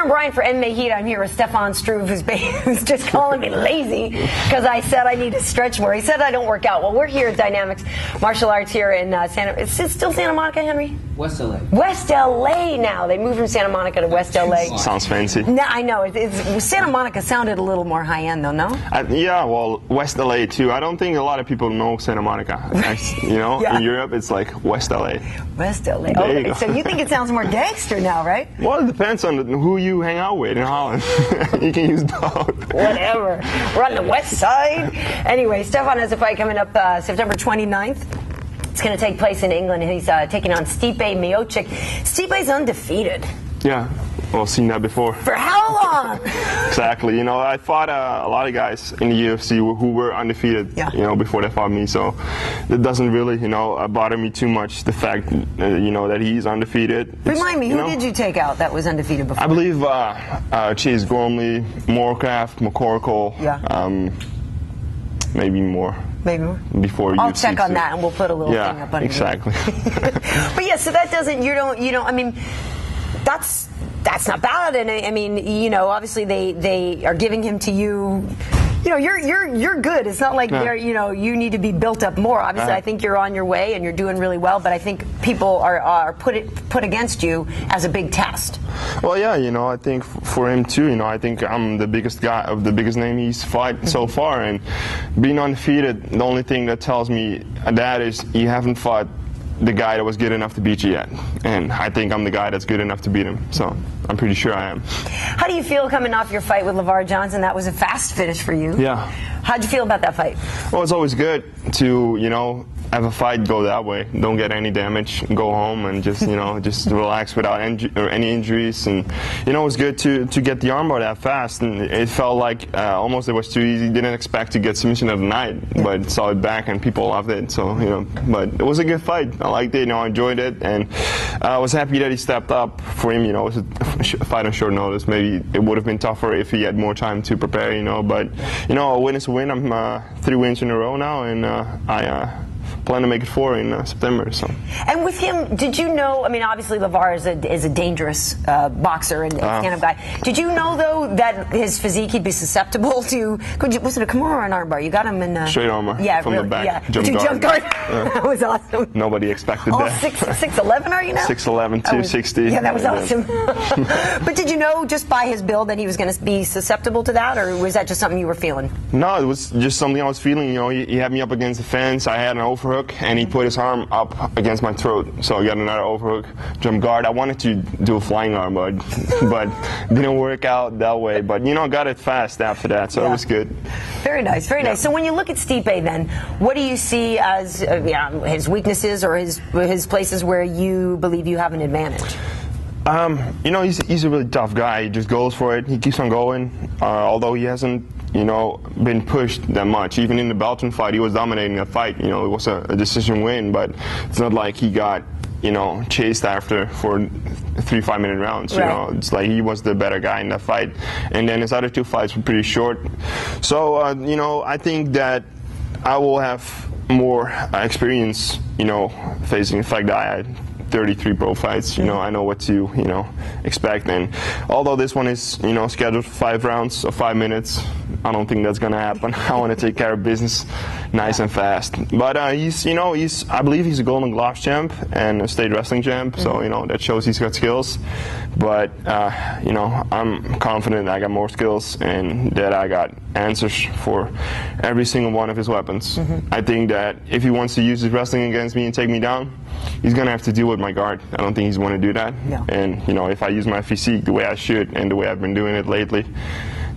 Karyn Bryant for MMA H.E.A.T. I'm here with Stefan Struve, who's just calling me lazy because I said I need to stretch more. He said I don't work out. Well, we're here at Dynamix Martial Arts here in is it still Santa Monica, Henry? West LA. West LA now. They moved from Santa Monica to West LA. Sounds fancy. No, I know. Santa Monica sounded a little more high-end, though, no? Yeah, well, West LA, too. I don't think a lot of people know Santa Monica. Yeah. In Europe, it's like West LA. West LA. There you Okay, go. so you think it sounds more gangster now, right? Well, it depends on who you hang out with in Holland. You can use both. Whatever. We're on the west side. Anyway, Stefan has a fight coming up September 29th. It's going to take place in England, and he's taking on Stipe Miocic. Stipe's undefeated. Yeah, well, seen that before. For how long? Exactly. I fought a lot of guys in the UFC who were undefeated, before they fought me. So it doesn't really, bother me too much, the fact, that he's undefeated. Remind me, who did you take out that was undefeated before? I believe Chase Gormley, Moorcraft, McCorkle, maybe more. Maybe more. Before I'll check on that, and we'll put a little thing up on exactly. But yeah, so that doesn't, I mean, that's not bad, and I mean, obviously they are giving him to you. You're good. It's not like they're, you need to be built up more. Obviously, I think you're on your way and you're doing really well. But I think people are put against you as a big test. Well, yeah, I think for him too. I think I'm the biggest guy of the biggest name he's fought so far, and being undefeated. The only thing that tells me that is you haven't fought the guy that was good enough to beat you yet, and I think I'm the guy that's good enough to beat him, so I'm pretty sure I am. How do you feel coming off your fight with LeVar Johnson? That was a fast finish for you. Yeah. How'd you feel about that fight? Well, it's always good to, have a fight go that way. Don't get any damage, go home, and just, just relax without any injuries. And, it was good to get the armbar that fast, and it felt like almost it was too easy. Didn't expect to get submission of the night, but saw it back and people loved it. So, but it was a good fight. I liked it, I enjoyed it, and I was happy that he stepped up. For him, it was a fight on short notice. Maybe it would have been tougher if he had more time to prepare, but, a win is a win. I'm 3 wins in a row now, and I plan to make it 4 in September. So. And with him, did you know? I mean, obviously LeVar is a dangerous boxer and stand-up guy. Did you know though that his physique he'd be susceptible to? Was it a Kimura or an armbar? You got him in straight armbar. Yeah, from really, the back. Yeah. Jump guard. That was awesome. Nobody expected that. 6'11" are you now? 6'11", 260. Yeah, that was awesome. But did you know just by his build that he was going to be susceptible to that, or was that just something you were feeling? No, it was just something I was feeling. He had me up against the fence. I had an overhook, and he put his arm up against my throat. So I got another overhook, jump guard. I wanted to do a flying arm, but didn't work out that way. But got it fast after that, so it was good. Very nice, very nice. So when you look at Stipe, then what do you see as his weaknesses or his places where you believe you have an advantage? He's a really tough guy. He just goes for it. He keeps on going. Although he hasn't, been pushed that much. Even in the Belton fight, he was dominating that fight. It was a decision win, but it's not like he got, chased after for 3 5-minute rounds. Right. It's like he was the better guy in that fight. And then his other 2 fights were pretty short. So, I think that I will have more experience, facing the fact that I had 33 pro fights. I know what to expect, and although this one is scheduled for 5 rounds of 5 minutes, I don't think that's gonna happen. I want to take care of business nice and fast. But I believe he's a Golden Gloves champ and a state wrestling champ, so that shows he's got skills. But I'm confident I got more skills and that I got answers for every single one of his weapons. I think that if he wants to use his wrestling against me and take me down, he's gonna have to deal with my guard. I don't think he's going to do that. Yeah. And if I use my physique the way I should and the way I've been doing it lately,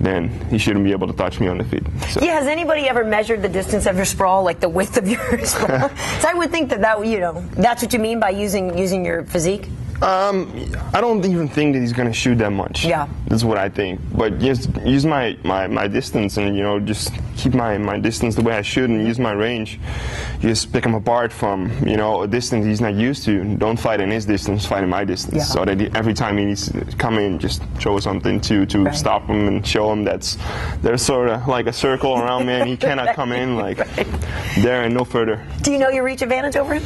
then he shouldn't be able to touch me on the feet. So. Yeah, has anybody ever measured the distance of your sprawl, like the width of your sprawl? So I would think that that's what you mean by using your physique? I don't even think that he's going to shoot that much. Yeah. That's what I think. But just use my distance and, just keep my distance the way I should and use my range. Just pick him apart from, a distance he's not used to. Don't fight in his distance, fight in my distance. Yeah. So that every time he needs to come in, just show something to stop him and show him there's sort of like a circle around me and he cannot come in there and no further. Do you know your reach advantage over him?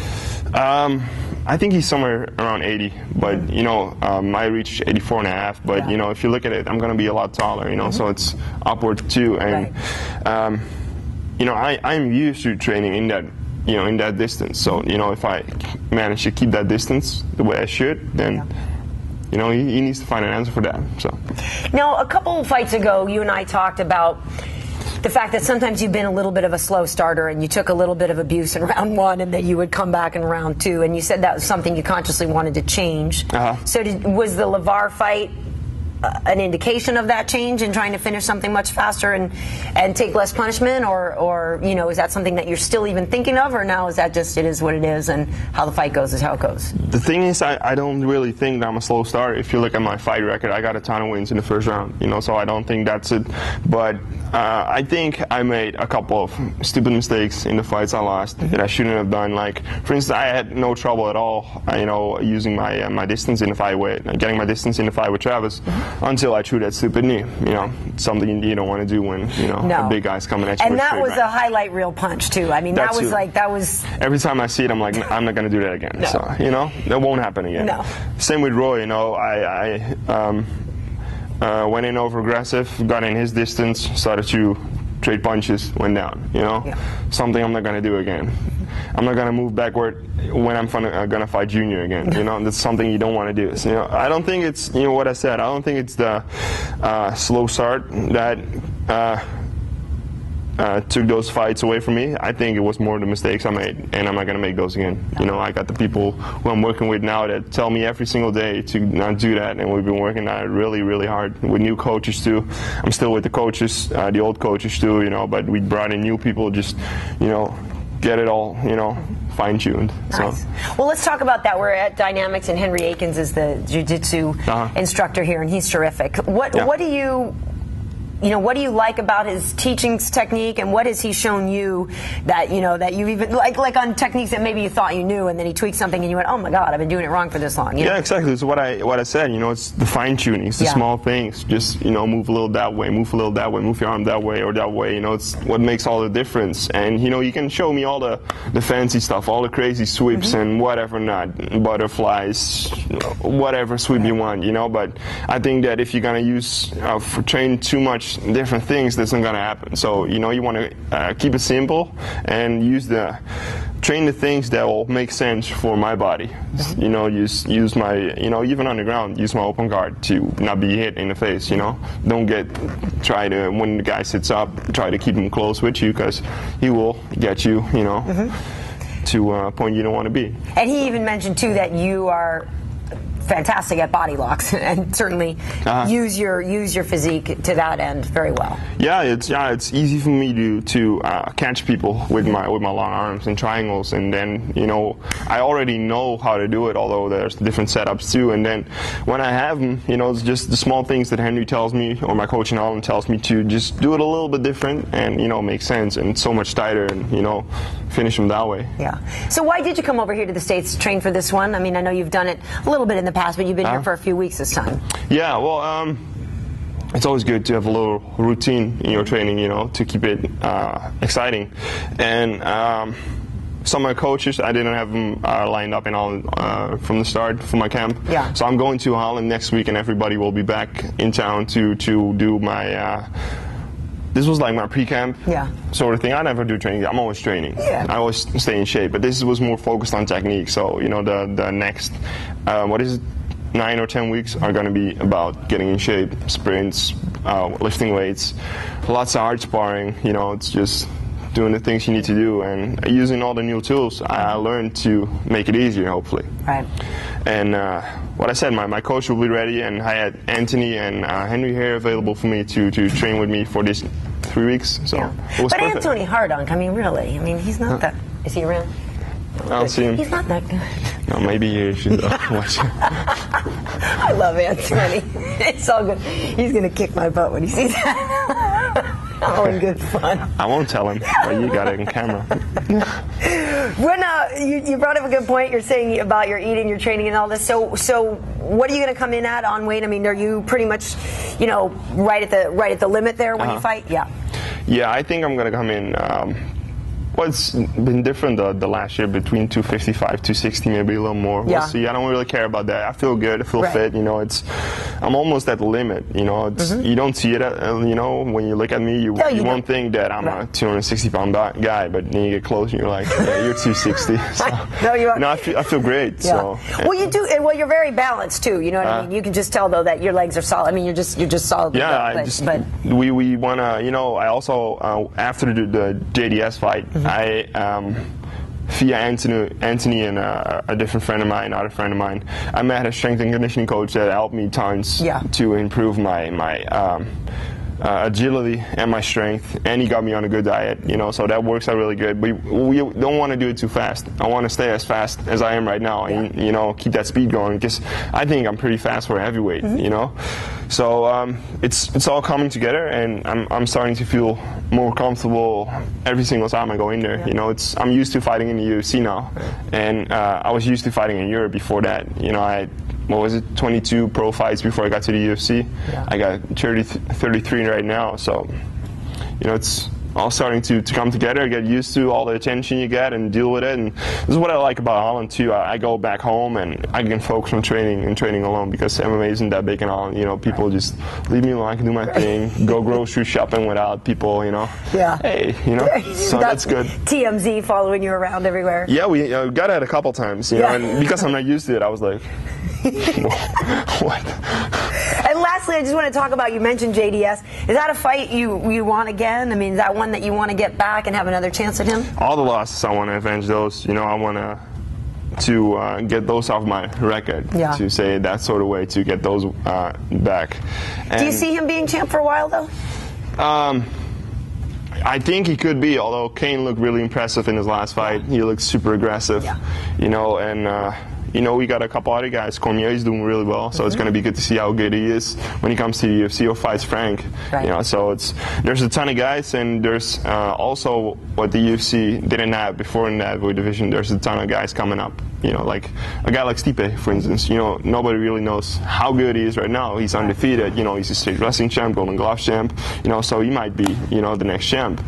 I think he's somewhere around 80, but you know, I reached 84.5. But you know, if you look at it, I'm going to be a lot taller. You know, so it's upward too. And you know, I'm used to training in that, you know, in that distance. So you know, if I manage to keep that distance the way I should, then you know, he needs to find an answer for that. So now, a couple fights ago, you and I talked about the fact that sometimes you've been a little bit of a slow starter and you took a little bit of abuse in round 1 and that you would come back in round 2, and you said that was something you consciously wanted to change. So was the LeVar fight an indication of that change in trying to finish something much faster and take less punishment, or you know, is that something that you're still even thinking of, or now is that just it is what it is and how the fight goes is how it goes? The thing is, I don't really think that I'm a slow starter. If you look at my fight record, I got a ton of wins in the first round, you know, so I don't think that's it. But I think I made a couple of stupid mistakes in the fights I lost that I shouldn't have done. Like, for instance, I had no trouble at all, you know, using my distance in the fight getting my distance in the fight with Travis, until I threw that stupid knee. You know, something you don't want to do when, you know, a big guy's coming at you. And that was a highlight reel punch too. I mean, that was every time I see it, I'm like, I'm not going to do that again. No. So, you know, that won't happen again. No. Same with Roy. You know, I went in over aggressive, got in his distance, started to trade punches, went down. You know, something I'm not going to do again. I'm not going to move backward when I'm going to fight Junior again. You know, that's something you don't want to do. So, you know, I don't think it's, you know, what I said. I don't think it's the slow start that took those fights away from me. I think it was more the mistakes I made, and I'm not going to make those again. You know, I got the people who I'm working with now that tell me every single day to not do that, and we've been working on it really, really hard with new coaches too. I'm still with the coaches, the old coaches too, you know, but we brought in new people, just, you know, get it all, you know, fine-tuned. Nice. So, well, let's talk about that. We're at Dynamix, and Henry Akins is the jiu-jitsu instructor here, and he's terrific. What do what do you like about his teaching technique, and what has he shown you that, you know, that you even like on techniques that maybe you thought you knew, and then he tweaked something and you went, oh my God, I've been doing it wrong for this long. You know? Yeah, exactly. It's what I said. You know, it's the fine-tuning, it's the small things. Just, you know, move a little that way, move a little that way, move your arm that way or that way. You know, it's what makes all the difference. And you know, you can show me all the fancy stuff, all the crazy sweeps and whatever not, butterflies, whatever sweep you want. You know, but I think that if you're gonna train too much different things, that's not gonna happen. So, you know, you want to keep it simple and train the things that will make sense for my body. You know, use my, you know, even on the ground, use my open guard to not be hit in the face. You know, don't try to, when the guy sits up, try to keep him close with you, because he will get you, you know, to a point you don't want to be. And he even mentioned too that you are fantastic at body locks, and certainly use your physique to that end very well. Yeah, it's easy for me to catch people with my long arms and triangles, and then, you know, I already know how to do it, although there's different setups too. And then when I have them, you know, it's just the small things that Henry tells me, or my coach in Holland tells me, to just do it a little bit different, and, you know, make sense, and so much tighter, and, you know, finish them that way. Yeah. So why did you come over here to the States to train for this one? I mean, I know you've done it a little bit in the past, but you've been here for a few weeks this time. Yeah, well, it's always good to have a little routine in your training, you know, to keep it exciting. And some of my coaches, I didn't have them lined up in all from the start for my camp. Yeah. So I'm going to Holland next week, and everybody will be back in town to do my. This was like my pre-camp sort of thing. I never do training. I'm always training. Yeah. I always stay in shape. But this was more focused on technique. So, you know, the next, 9 or 10 weeks are going to be about getting in shape, sprints, lifting weights, lots of hard sparring. You know, it's just doing the things you need to do, and using all the new tools I learned to make it easier, hopefully. Right. And what I said, my coach will be ready, and I had Antoni and Henry here available for me to train with me for these 3 weeks. So it was perfect. Antoni Hardonk, I mean, really, I mean, he's not that. Is he around? I don't see him. He's not that good. No, maybe he should watch it. I love Antoni. It's all good. He's going to kick my butt when he sees that. All in good fun. I won't tell him, but you got it on camera. When you brought up a good point. You're saying about your eating, your training, and all this. So what are you going to come in at on weight? I mean, are you pretty much, you know, right at the limit there when you fight? Yeah. Yeah, I think I'm going to come in Well, it's been different the last year between 255, 260, maybe a little more. We'll see. I don't really care about that. I feel good. I feel fit. You know, I'm almost at the limit. You know, you don't see it. You know, when you look at me, you won't think that I'm a 260-pound guy, but then you get close and you're like, yeah, you're 260. So, no, you are. No, I feel great. So. Well, you do. Well, you're very balanced too. You know what I mean? You can just tell though that your legs are solid. I mean, you're just solid. Yeah, we wanna. You know, I also after the JDS fight, I via Antoni and a different friend of mine, another friend of mine, I met a strength and conditioning coach that helped me tons to improve my agility and my strength, and he got me on a good diet, you know, so that works out really good. We don't want to do it too fast. I want to stay as fast as I am right now and, you know, keep that speed going, because I think I'm pretty fast for a heavyweight, you know. So it's all coming together, and I'm starting to feel more comfortable every single time I go in there. You know, I'm used to fighting in the UFC now, and I was used to fighting in Europe before that. You know, what was it, 22 pro fights before I got to the UFC. I got 33 right now, so, you know, it's all starting to come together. I get used to all the attention you get and deal with it, and this is what I like about Holland too. I go back home and I can focus on training alone, because MMA isn't that big in Holland. You know, people just leave me alone, I can do my thing, go grocery shopping without people, you know. Hey, you know, so that's good. TMZ following you around everywhere. Yeah, we got it a couple times, you know, and because I'm not used to it, I was like, what? And lastly, I just want to talk about, you mentioned JDS. Is that a fight you want again? I mean, is that one that you want to get back and have another chance at him? All the losses, I want to avenge those. You know, I want to get those off my record, to say it that sort of way, to get those back. And do you see him being champ for a while, though? I think he could be, although Kane looked really impressive in his last fight. He looked super aggressive, you know, and you know, we got a couple other guys. Cormier is doing really well, so it's going to be good to see how good he is when he comes to the UFC or fights Frank. You know, so there's a ton of guys, and there's also what the UFC didn't have before in the heavyweight division. There's a ton of guys coming up. You know, like a guy like Stipe, for instance. You know, nobody really knows how good he is right now. He's undefeated. You know, he's a state wrestling champ, Golden Glove champ. You know, so he might be, you know, the next champ.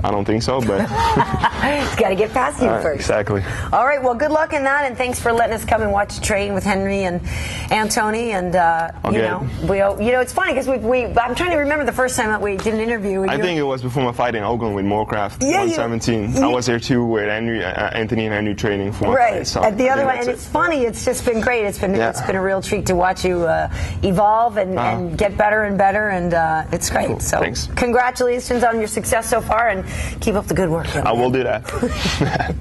I don't think so, but he's got to get past you first. Exactly. All right. Well, good luck in that, and thanks for letting us come and watch train with Henry and Antoni. And you know, it's funny because I'm trying to remember the first time that we did an interview. I think it was before my fight in Oakland with Moorcraft, 117. I was there too with Antoni and Henry training for my fight. So the other one, and it's funny. It's just been great. It's been a real treat to watch you evolve and get better and better, and it's great. Cool. So thanks. Congratulations on your success so far, and keep up the good work. I will do that.